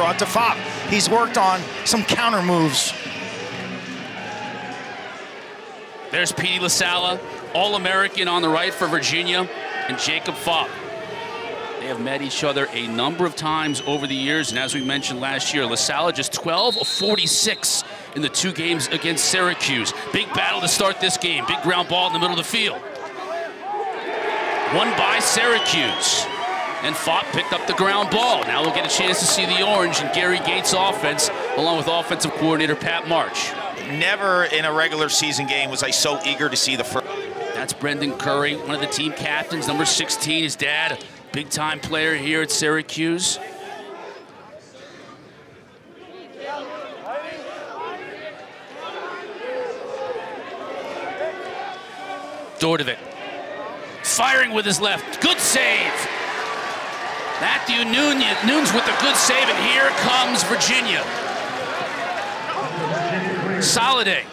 brought to Fop. He's worked on some counter moves. There's Petey LaSalla, All-American on the right for Virginia, and Jacob Fop. They have met each other a number of times over the years, and as we mentioned last year, LaSalla just 12 of 46 in the 2 games against Syracuse. Big battle to start this game. Big ground ball in the middle of the field. Won by Syracuse. And Fop picked up the ground ball. Now we'll get a chance to see the orange and Gary Gates' offense, along with offensive coordinator Pat March. Never in a regular season game was I so eager to see the first. That's Brendan Curry, one of the team captains, number 16, his dad, a big-time player here at Syracuse. Dordovic, firing with his left, good save. Matthew Nunes with a good save, and here comes Virginia. Soliday,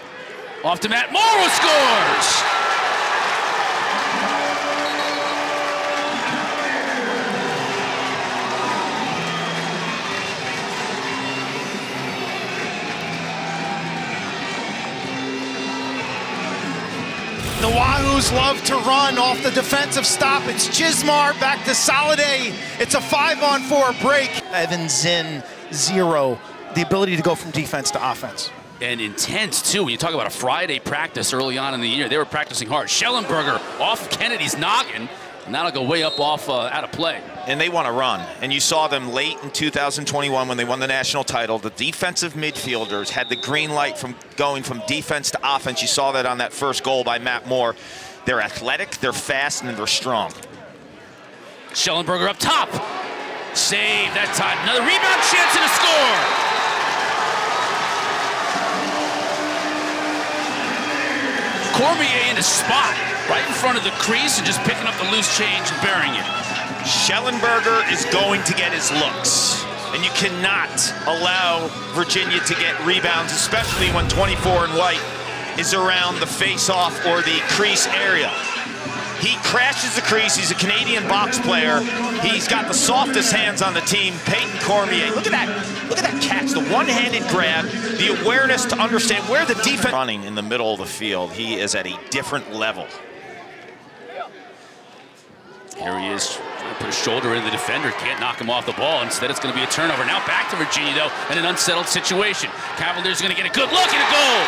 off to Matt Morrow, scores! The Wahoos love to run off the defensive stop. It's Chismar back to Soliday. It's a 5-on-4 break. Evan Zinn, 0. The ability to go from defense to offense. And intense, too. When you talk about a Friday practice early on in the year, they were practicing hard. Shellenberger off Kennedy's noggin, and that'll go way up off out of play. And they want to run. And you saw them late in 2021 when they won the national title. The defensive midfielders had the green light from going from defense to offense. You saw that on that first goal by Matt Moore. They're athletic, they're fast, and they're strong. Shellenberger up top. Save that time. Another rebound chance and a score. Cormier in a spot right in front of the crease and just picking up the loose change and burying it. Shellenberger is going to get his looks, and you cannot allow Virginia to get rebounds, especially when 24 and white is around the face-off or the crease area. He crashes the crease. He's a Canadian box player. He's got the softest hands on the team, Peyton Cormier. Look at that. Look at that catch, the one-handed grab, the awareness to understand where the defense running in the middle of the field. He is at a different level. Here he is, trying to put a shoulder in the defender, can't knock him off the ball. Instead, it's going to be a turnover. Now back to Virginia, though, in an unsettled situation. Cavaliers are going to get a good look and a goal.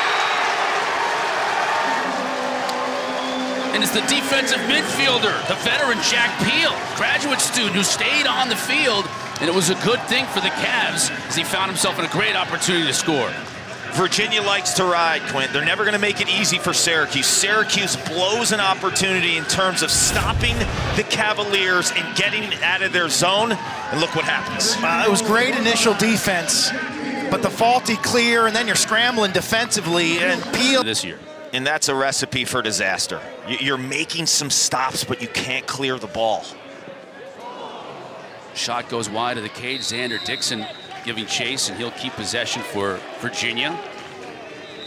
And it's the defensive midfielder, the veteran Jack Peel, graduate student who stayed on the field. And it was a good thing for the Cavs as he found himself in a great opportunity to score. Virginia likes to ride, Quinn. They're never going to make it easy for Syracuse. Syracuse blows an opportunity in terms of stopping the Cavaliers and getting out of their zone. And look what happens. It was great initial defense, but the faulty clear, and then you're scrambling defensively, and Peel. This year. And that's a recipe for disaster. You're making some stops, but you can't clear the ball. Shot goes wide of the cage. Xander Dickson giving chase, and he'll keep possession for Virginia.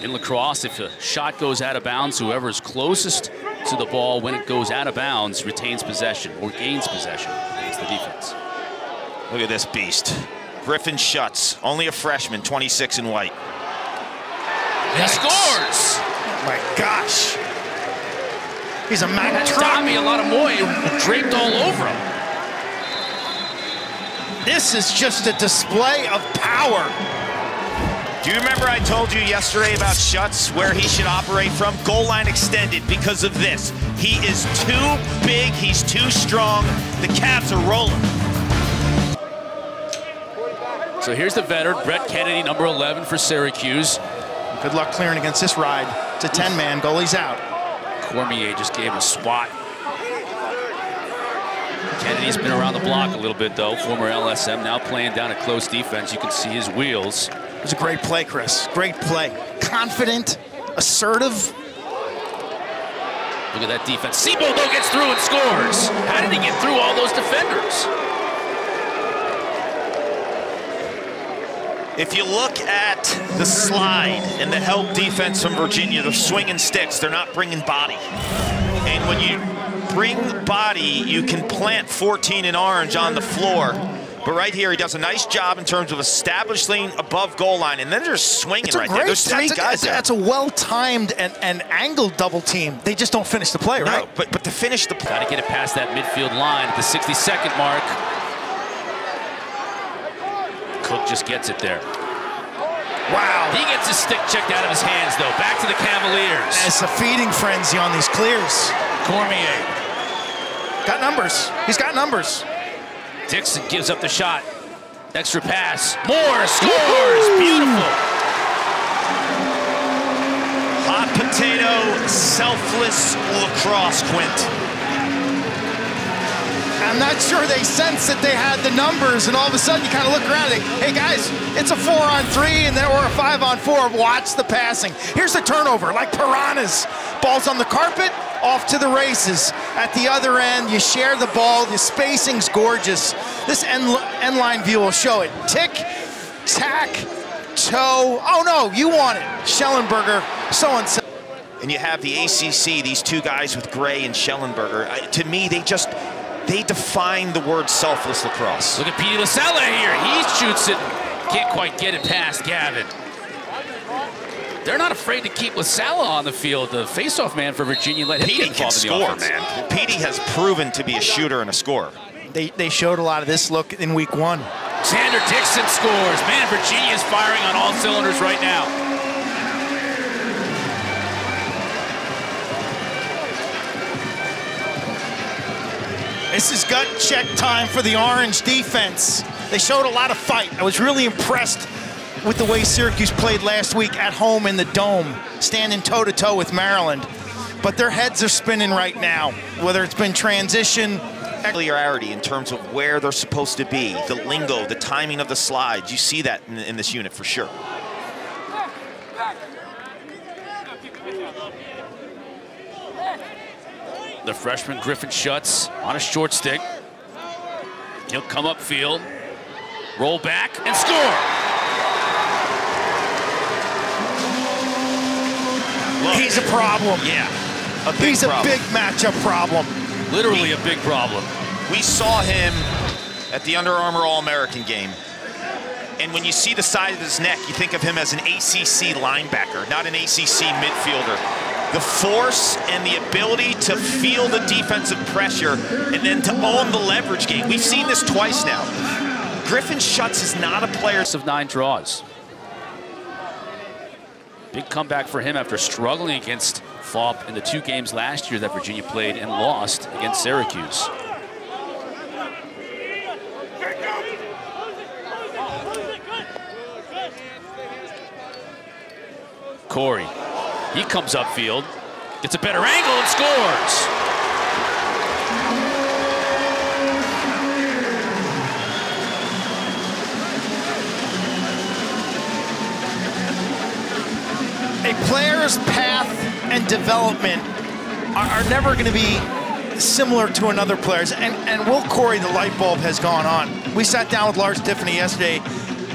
In lacrosse, if a shot goes out of bounds, whoever is closest to the ball when it goes out of bounds retains possession or gains possession against the defense. Look at this beast. Griffin Schutz, only a freshman, 26 in white. And he scores! Oh my gosh. He's a Mack truck. Tommy Alatamoy draped all over him. This is just a display of power. Do you remember I told you yesterday about Schutz, where he should operate from? Goal line extended because of this. He is too big, he's too strong. The Cavs are rolling. So here's the veteran, Brett Kennedy, number 11 for Syracuse. Good luck clearing against this ride. It's a 10-man, goalie's out. Cormier just gave a swat. Kennedy's been around the block a little bit, though. Former LSM, now playing down at close defense. You can see his wheels. It was a great play, Chris. Great play. Confident, assertive. Look at that defense. Sebo, though, gets through and scores. How did he get through all those defenders? If you look at the slide and the help defense from Virginia, they're swinging sticks. They're not bringing body. And when you bring body, you can plant 14 in orange on the floor. But But right here, he does a nice job in terms of establishing above goal line, and then they're swinging right there. There's three guys there. That's a well-timed and angled double team. They just don't finish the play, right? No, but to finish the play. Got to get it past that midfield line at the 60-second mark. Cook just gets it there. Wow. He gets his stick checked out of his hands, though. Back to the Cavaliers. And it's a feeding frenzy on these clears. Cormier. Got numbers. He's got numbers. Dickson gives up the shot. Extra pass. Moore scores. Beautiful. Hot potato, selfless lacrosse, Quint. I'm not sure they sensed that they had the numbers, and all of a sudden you kind of look around and hey guys, it's a 4-on-3 and then or a 5-on-4. Watch the passing. Here's the turnover, like piranhas. Ball's on the carpet, off to the races. At the other end, you share the ball. The spacing's gorgeous. This end line view will show it. Tick, tack, toe. Oh no, you want it. Shellenberger, so and so. And you have the ACC, these two guys with Gray and Shellenberger. To me, they define the word selfless lacrosse. Look at Petey LaSalla here. He shoots it. Can't quite get it past Gavin. They're not afraid to keep LaSalla on the field. The face-off man for Virginia let him get involved in the offense. Man. Petey has proven to be a shooter and a scorer. They showed a lot of this look in week 1. Xander Dickson scores. Man, Virginia is firing on all cylinders right now. This is gut check time for the Orange defense. They showed a lot of fight. I was really impressed with the way Syracuse played last week at home in the Dome, standing toe-to-toe with Maryland. But their heads are spinning right now, whether it's been transition. Familiarity in terms of where they're supposed to be, the lingo, the timing of the slides. You see that in this unit for sure. The freshman Griffin Schutz on a short stick. He'll come upfield, roll back, and score. Look, he's a problem. Yeah, he's a big matchup problem. Literally a big problem. We saw him at the Under Armour All-American game. And when you see the size of his neck, you think of him as an ACC linebacker, not an ACC midfielder. The force and the ability to feel the defensive pressure and then to own the leverage game. We've seen this twice now. Griffin Schutz is not a player. Of 9 draws. Big comeback for him after struggling against Fop in the 2 games last year that Virginia played and lost against Syracuse. Corey, he comes upfield, gets a better angle and scores. A player's path and development are never going to be similar to another player's. And Will Corey, the light bulb has gone on. We sat down with Lars Tiffany yesterday,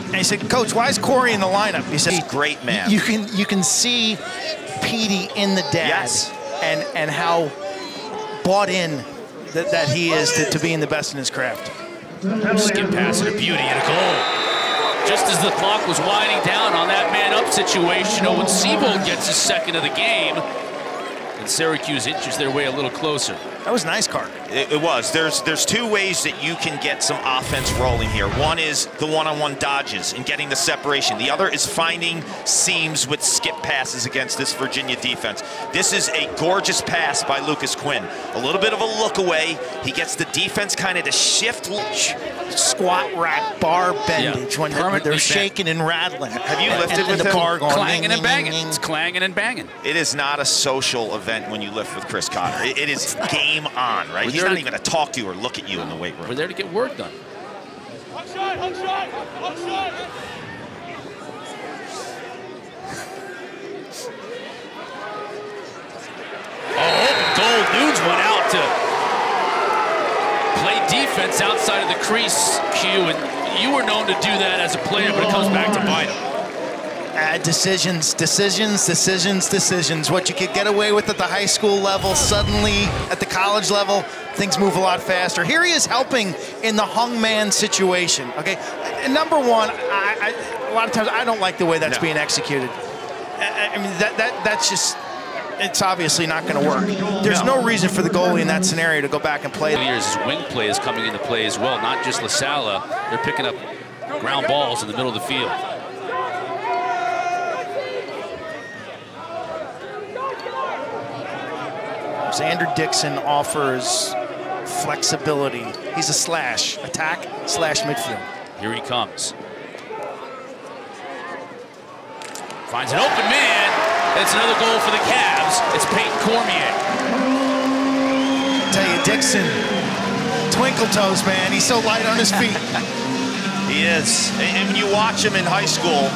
and he said, "Coach, why is Corey in the lineup?" He said, "He's a great man." You can see Petey in the dad, yes, and how bought in that he is to being the best in his craft. Skip pass and a beauty and a goal. Just as the clock was winding down on that man-up situation, Owen Seabold gets his second of the game, and Syracuse inches their way a little closer. That was nice, Carter. It was. There's 2 ways that you can get some offense rolling here. One is the one-on-one dodges and getting the separation. The other is finding seams with skip passes against this Virginia defense. This is a gorgeous pass by Lucas Quinn. A little bit of a look away. He gets the defense kind of to shift. Squat rack bar bendage when they're shaking and rattling. Have you lifted with the him? bar going clanging and banging. It's clanging and banging. It is not a social event when you lift with Chris Cotter. It is game on, right? He's not even going to talk to you or look at you in the weight room. We're there to get work done. Hook shot, hook shot, hook shot. Oh, Gold Nunes went out to play defense outside of the crease, Q, and you were known to do that as a player, but it comes back to bite him. Decisions. What you could get away with at the high school level, suddenly at the college level, things move a lot faster. Here he is helping in the hung man situation, okay? And number one, a lot of times I don't like the way that's being executed. I mean, that's just, it's obviously not going to work. There's no reason for the goalie in that scenario to go back and play. His wing play is coming into play as well, not just LaSala. They're picking up ground balls in the middle of the field. Xander Dickson offers flexibility. He's a slash, attack slash midfield. Here he comes. Finds an open man. It's another goal for the Cavs. It's Peyton Cormier. I tell you, Dickson, twinkle toes, man. He's so light on his feet. He is. And when you watch him in high school,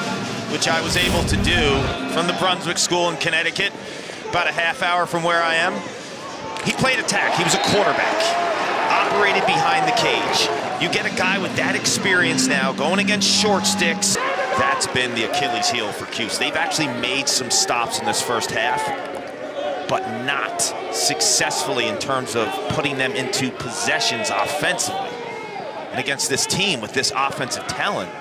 which I was able to do from the Brunswick School in Connecticut, about a half hour from where I am, he played attack. He was a quarterback, operated behind the cage. You get a guy with that experience now going against short sticks. That's been the Achilles heel for Cuse. They've actually made some stops in this first half, but not successfully in terms of putting them into possessions offensively. And against this team with this offensive talent,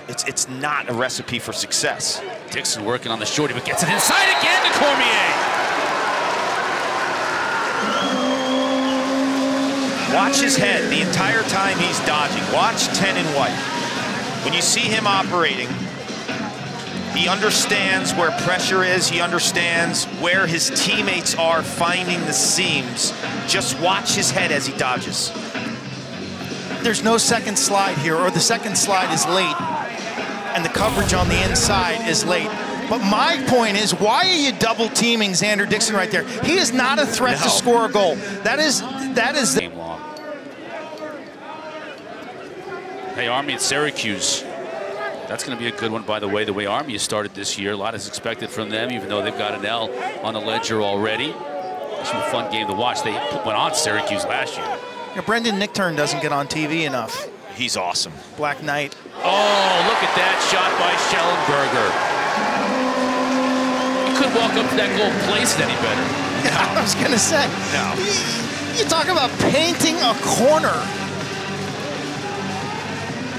it's not a recipe for success. Dickson working on the shorty, but gets it inside again to Cormier. Watch his head the entire time he's dodging. Watch 10 in white. When you see him operating, he understands where pressure is. He understands where his teammates are finding the seams. Just watch his head as he dodges. There's no second slide here, or the second slide is late, and the coverage on the inside is late. But my point is, why are you double teaming Xander Dickson right there? He is not a threat to score a goal. That is the game long. Hey, Army at Syracuse. That's going to be a good one, by the way Army has started this year. A lot is expected from them, even though they've got an L on the ledger already. It's a fun game to watch. They went on Syracuse last year. Yeah, Brendan Nickturn doesn't get on TV enough. He's awesome. Black Knight. Oh, look at that shot by Shellenberger. You couldn't walk up to that goal and place it any better. Yeah, I was going to say. No. You talk about painting a corner.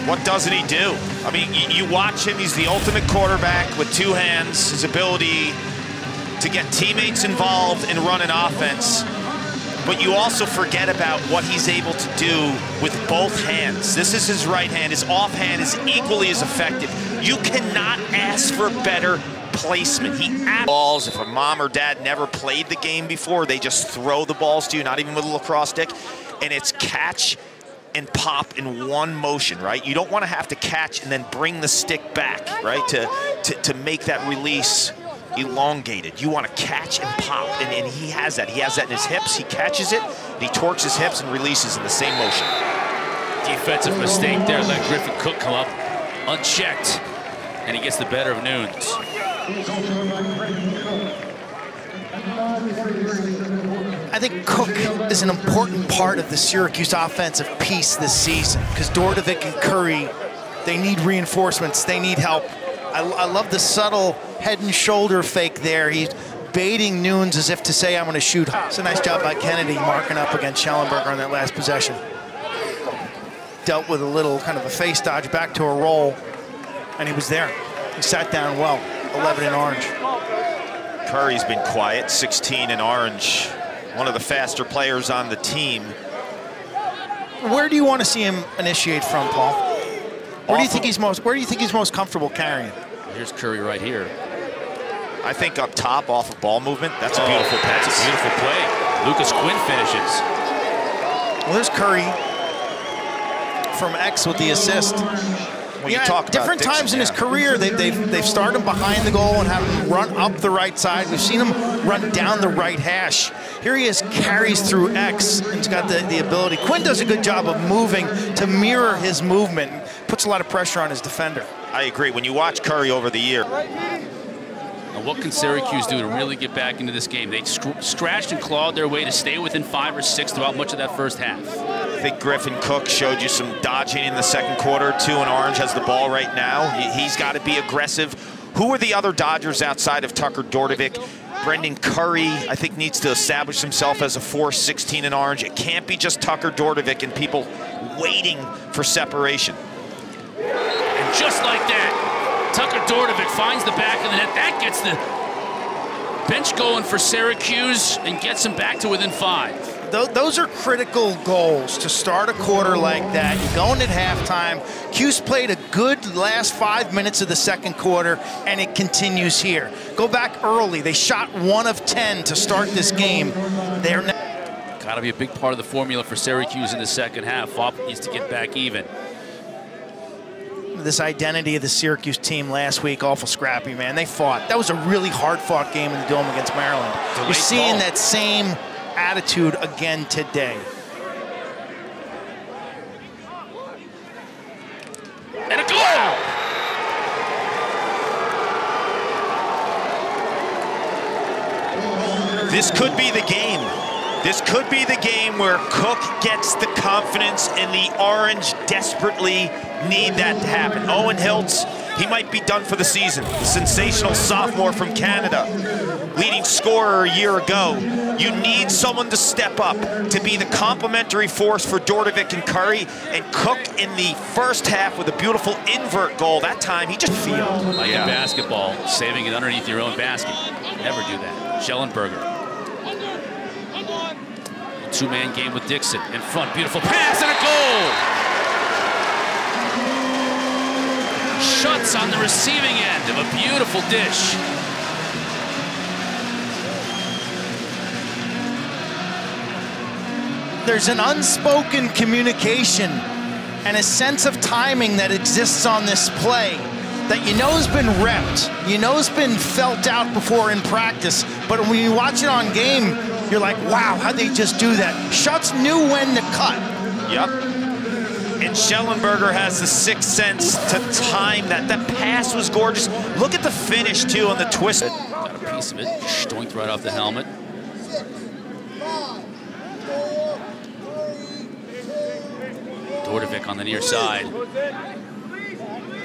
What doesn't he do? I mean, you watch him, he's the ultimate quarterback with two hands, his ability to get teammates involved and run an offense. But you also forget about what he's able to do with both hands. This is his right hand. His offhand is equally as effective. You cannot ask for better placement. Balls, if a mom or dad never played the game before, they just throw the balls to you, not even with a lacrosse stick, and it's catch and pop in one motion, right? You don't want to have to catch and then bring the stick back, right? To make that release elongated. You want to catch and pop, and he has that. He has that in his hips. He catches it, and he torques his hips and releases in the same motion. Defensive mistake there. Let Griffin Cook come up unchecked, and he gets the better of Nunes. I think Cook is an important part of the Syracuse offensive piece this season, because Dordovic and Curry, they need reinforcements, they need help. I love the subtle head and shoulder fake there. He's baiting Nunes as if to say, I'm going to shoot. It's a nice job by Kennedy marking up against Shellenberger on that last possession. Dealt with a little kind of a face dodge back to a roll, and he was there. He sat down well, 11 in orange. Curry's been quiet, 16 in orange. One of the faster players on the team. Where do you want to see him initiate from, Paul? Where do you think he's most comfortable carrying? Here's Curry right here. I think up top, off of ball movement. That's a beautiful pass. That's a beautiful play. Lucas Quinn finishes. Well, there's Curry from X with the assist. When you talk about different Dickson, times in his career, they've started him behind the goal and have him run up the right side. We've seen him run down the right hash. Here he is, carries through X, and he's got the ability. Quinn does a good job of moving to mirror his movement, puts a lot of pressure on his defender. I agree. When you watch Curry over the year. Now, what can Syracuse do to really get back into this game? They scratched and clawed their way to stay within 5 or 6 throughout much of that first half. I think Griffin Cook showed you some dodging in the second quarter. 2 in orange, has the ball right now. He's got to be aggressive. Who are the other Dodgers outside of Tucker Dordevic? Brendan Curry, I think, needs to establish himself as a force 16 in orange. It can't be just Tucker Dordevic and people waiting for separation. And just like that, Tucker Dordevic finds the back of the net. That gets the bench going for Syracuse and gets him back to within 5. Those are critical goals to start a quarter like that. You're going at halftime. Cuse played a good last 5 minutes of the second quarter, and it continues here. Go back early. They shot 1 of 10 to start this game. They're got to be a big part of the formula for Syracuse in the second half. Fop needs to get back even. This identity of the Syracuse team last week, awful scrappy, man. They fought. That was a really hard-fought game in the Dome against Maryland. You're seeing that same attitude again today. And a goal! This could be the game. This could be the game where Cook gets the confidence and the Orange desperately need that to happen. Owen Hiltz, he might be done for the season. The sensational sophomore from Canada, leading scorer a year ago. You need someone to step up to be the complementary force for Dordevic and Curry, and Cook in the first half with a beautiful invert goal. That time, he just field. Like in basketball, saving it underneath your own basket. Never do that. Shellenberger. Two-man game with Dickson in front. Beautiful pass and a goal! Schutz on the receiving end of a beautiful dish. There's an unspoken communication and a sense of timing that exists on this play that you know has been repped, you know has been felt out before in practice, but when you watch it on game, you're like, wow, how'd they just do that? Schutz knew when to cut. Yep. And Shellenberger has the sixth sense to time that. That pass was gorgeous. Look at the finish, too, on the twist. Got a piece of it, stoinked right off the helmet. Dordevic on the near side.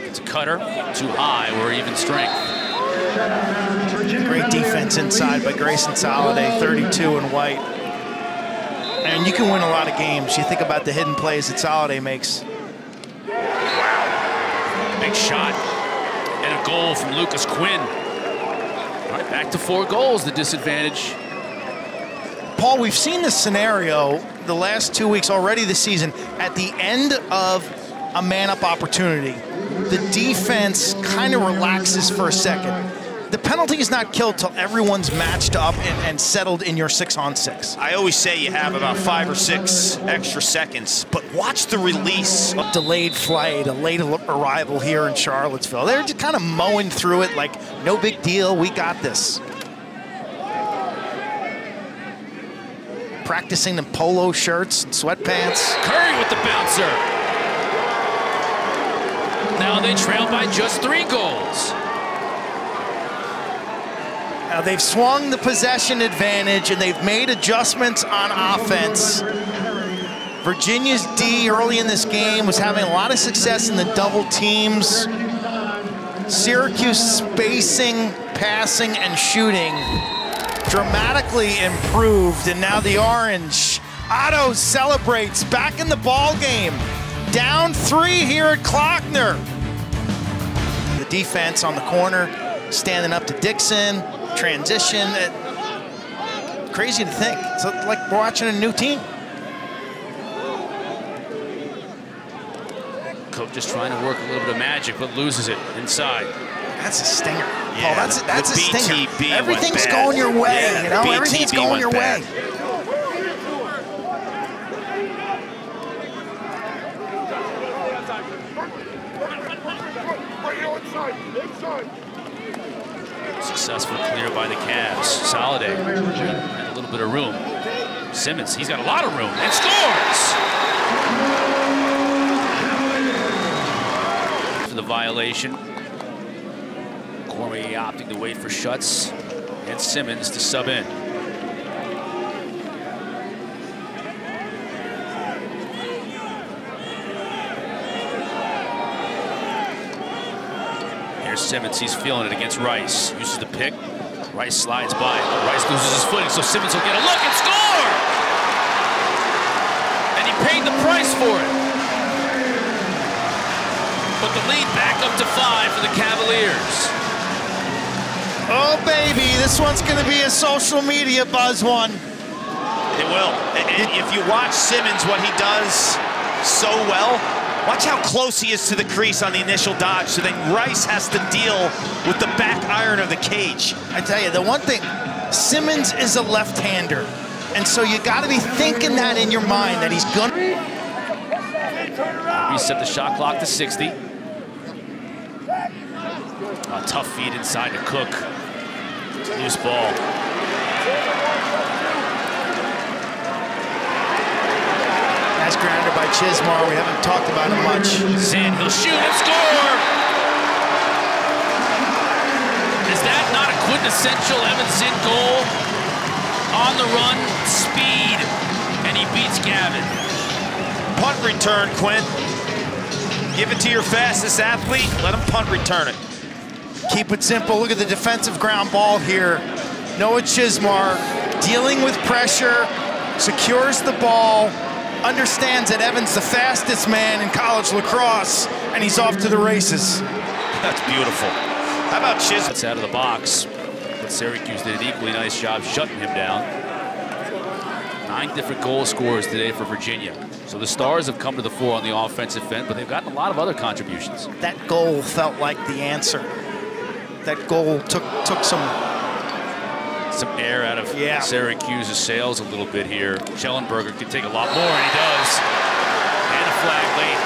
It's a cutter, too high, or even strength. Great defense inside by Grayson Soliday, 32 in white. And you can win a lot of games. You think about the hidden plays that Soliday makes. Wow. Big shot. And a goal from Lucas Quinn. All right, back to 4 goals, the disadvantage. Paul, we've seen this scenario the last 2 weeks already this season. At the end of a man-up opportunity, the defense kind of relaxes for a second. The penalty is not killed till everyone's matched up and settled in your 6-on-6. I always say you have about 5 or 6 extra seconds, but watch the release. A delayed flight, a late arrival here in Charlottesville. They're just kind of mowing through it like, no big deal, we got this. Practicing in polo shirts and sweatpants. Curry with the bouncer. Now they trail by just 3 goals. Now they've swung the possession advantage and they've made adjustments on offense. Virginia's D early in this game was having a lot of success in the double teams. Syracuse spacing, passing, and shooting dramatically improved, and now the Orange. Otto celebrates, back in the ball game. Down 3 here at Klockner. The defense on the corner, standing up to Dickson. Transition. Crazy to think. It's like we're watching a new team. Cook just trying to work a little bit of magic, but loses it inside. That's a stinger. Yeah, Paul, that's a stinger. Everything's bad. going your way, yeah, you know? BTB Everything's going your bad. way. Successful clear by the Cavs. Soliday had a little bit of room. Simmons, he's got a lot of room and scores! For the violation. Cormier opting to wait for Schutz and Simmons to sub in. Here's Here's Simmons, he's feeling it against Rice. Uses the pick, Rice slides by. Rice loses his footing, so Simmons will get a look and score! And he paid the price for it. But the lead back up to 5 for the Cavaliers. Oh, baby, this one's going to be a social media buzz one. It will. And if you watch Simmons, what he does so well, watch how close he is to the crease on the initial dodge, so then Rice has to deal with the back iron of the cage. I tell you, the one thing, Simmons is a left-hander, and so you got to be thinking that in your mind, that he's going to... Reset the shot clock to 60. A tough feed inside to Cook. Loose ball. Nice grounder by Chismar. We haven't talked about him much. Zinn, he'll shoot and score! Is that not a quintessential Evan Zinn goal? On the run, speed, and he beats Gavin. Punt return, Quinn. Give it to your fastest athlete, let him punt return it. Keep it simple. Look at the defensive ground ball here. Noah Chismar dealing with pressure, secures the ball, understands that Evan's the fastest man in college lacrosse, and he's off to the races. That's beautiful. How about Chismar? That's out of the box, but Syracuse did an equally nice job shutting him down. 9 different goal scorers today for Virginia. So the Stars have come to the fore on the offensive end, but they've gotten a lot of other contributions. That goal felt like the answer. That goal took some air out of Syracuse's sails a little bit here. Shellenberger could take a lot more, and he does. And a flag late.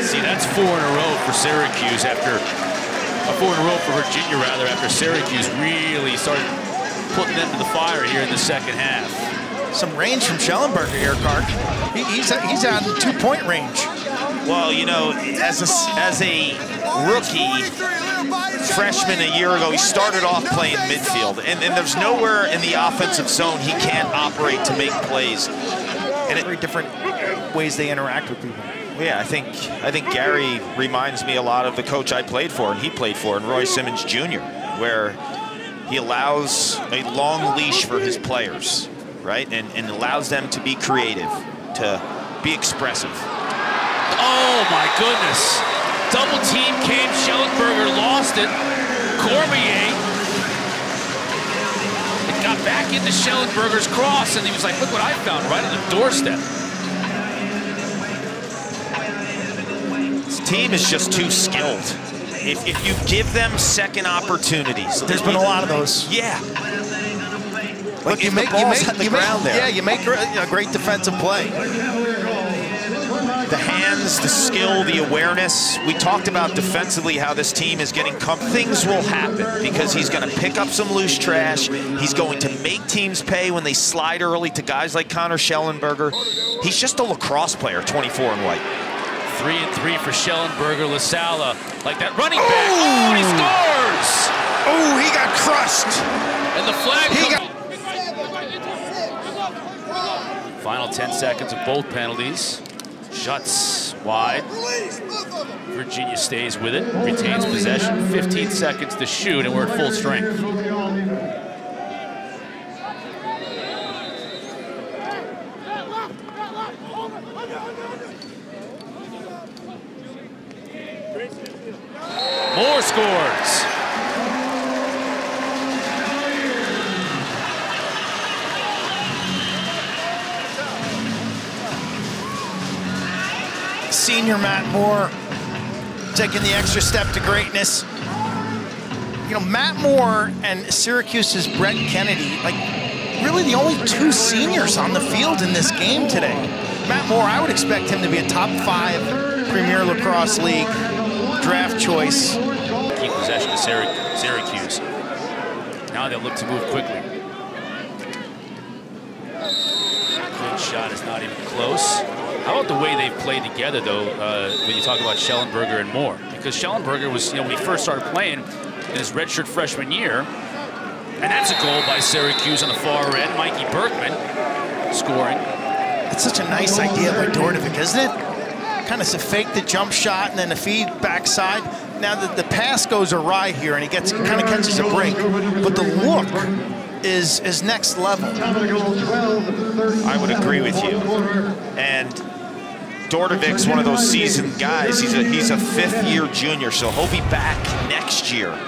See, that's 4 in a row for Syracuse after, 4 in a row for Virginia rather, after Syracuse really started putting them to the fire here in the second half. Some range from Shellenberger here, Clark. He's on 2-point range. Well, you know, as a rookie freshman a year ago, he started off playing midfield, and there's nowhere in the offensive zone he can't operate to make plays. And very different ways they interact with people. Yeah, I think Gary reminds me a lot of the coach I played for and he played for, and Roy Simmons Jr., where he allows a long leash for his players, right? And allows them to be creative, to be expressive. Oh my goodness. Double team came, Shellenberger lost it. Cormier, it got back into Shellenberger's cross, and he was like, look what I found right on the doorstep. This team is just too skilled. If you give them second opportunities. There's been a lot of those. Yeah. Look, you make a great defensive play. The hands, the skill, the awareness. We talked about defensively how this team is getting things will happen because he's going to pick up some loose trash. He's going to make teams pay when they slide early to guys like Connor Shellenberger. He's just a lacrosse player, 24 in white. 3 and 3 for Shellenberger. LaSala, like that running back. Oh, and he scores! Oh, he got crushed. And the flag Final 10 seconds of both penalties. Schutz wide. Virginia stays with it, retains possession. 15 seconds to shoot, and we're at full strength. More scores. Senior Matt Moore taking the extra step to greatness. You know, Matt Moore and Syracuse's Brett Kennedy, like really the only 2 seniors on the field in this game today. Matt Moore, I would expect him to be a top 5 Premier Lacrosse League draft choice. Keep possession of Syracuse. Now they'll look to move quickly. Quinn's shot is not even close. How about the way they've played together, though, when you talk about Shellenberger and Moore? Because Shellenberger was, you know, when he first started playing in his redshirt freshman year, and that's a goal by Syracuse on the far end. Mikey Berkman scoring. That's such a nice idea by Dordovic, isn't it? kind of fake the jump shot and then the feed backside. Now the pass goes awry here, and he kind of catches a break. But the look is next level. I would agree with you. And Dordovic's one of those seasoned guys. He's a fifth-year junior, so he'll be back next year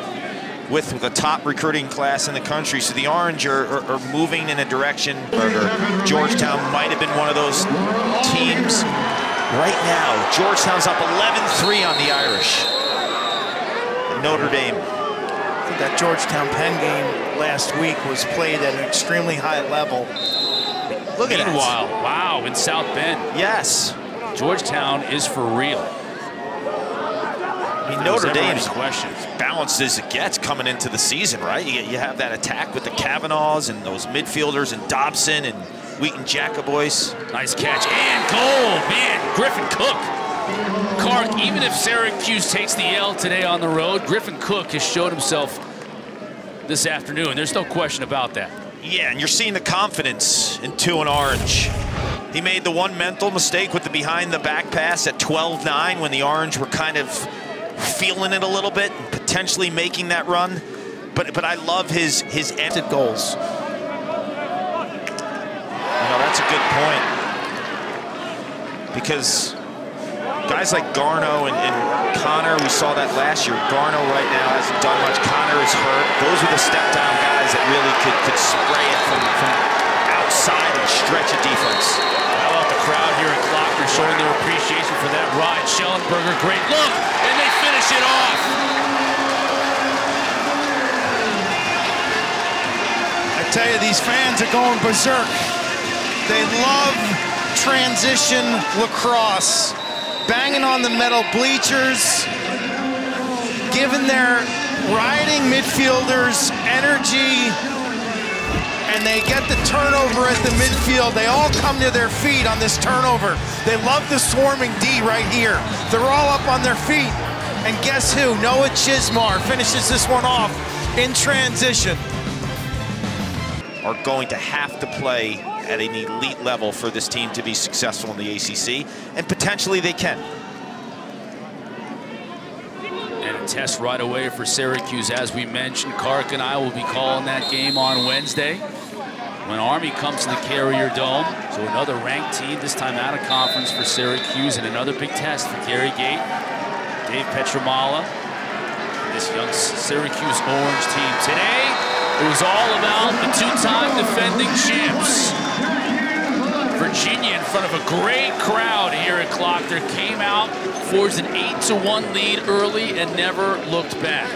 with the top recruiting class in the country. So the Orange are moving in a direction. Georgetown might have been one of those teams. Right now, Georgetown's up 11-3 on the Irish. And Notre Dame. I think that Georgetown-Penn game last week was played at an extremely high level. Look at that. Meanwhile, wow, in South Bend. Yes. Georgetown is for real. I mean, Notre Dame's balanced as it gets coming into the season, right? You have that attack with the Kavanaughs and those midfielders and Dobson and Wheaton Jacobois. Nice catch and goal, man. Griffin Cook. Clark, even if Syracuse takes the L today on the road, Griffin Cook has showed himself this afternoon. There's no question about that. Yeah, and you're seeing the confidence in 2 and Orange. He made the one mental mistake with the behind-the-back pass at 12-9 when the Orange were kind of feeling it a little bit and potentially making that run. But I love his ended goals. You know, that's a good point. Because guys like Garneau and Connor, we saw that last year. Garneau right now hasn't done much. Connor is hurt. Those were the step-down guys that really could spray it from outside and stretch a defense. How about the crowd here at Clocker showing their appreciation for that ride? Shellenberger, great look, and they finish it off. I tell you, these fans are going berserk. They love transition lacrosse. Banging on the metal bleachers, giving their riding midfielders energy, and they get the turnover at the midfield. They all come to their feet on this turnover. They love the swarming D right here. They're all up on their feet. And guess who? Noah Chismar finishes this one off in transition. Are going to have to play at an elite level for this team to be successful in the ACC, and potentially they can. And a test right away for Syracuse. As we mentioned, Kark and I will be calling that game on Wednesday when Army comes to the Carrier Dome. So another ranked team, this time out of conference for Syracuse, and another big test for Gary Gate, Dave Petramala, this young Syracuse Orange team. Today, it was all about the two-time defending champs. Virginia in front of a great crowd here at Clocker came out, forged an 8-1 lead early and never looked back.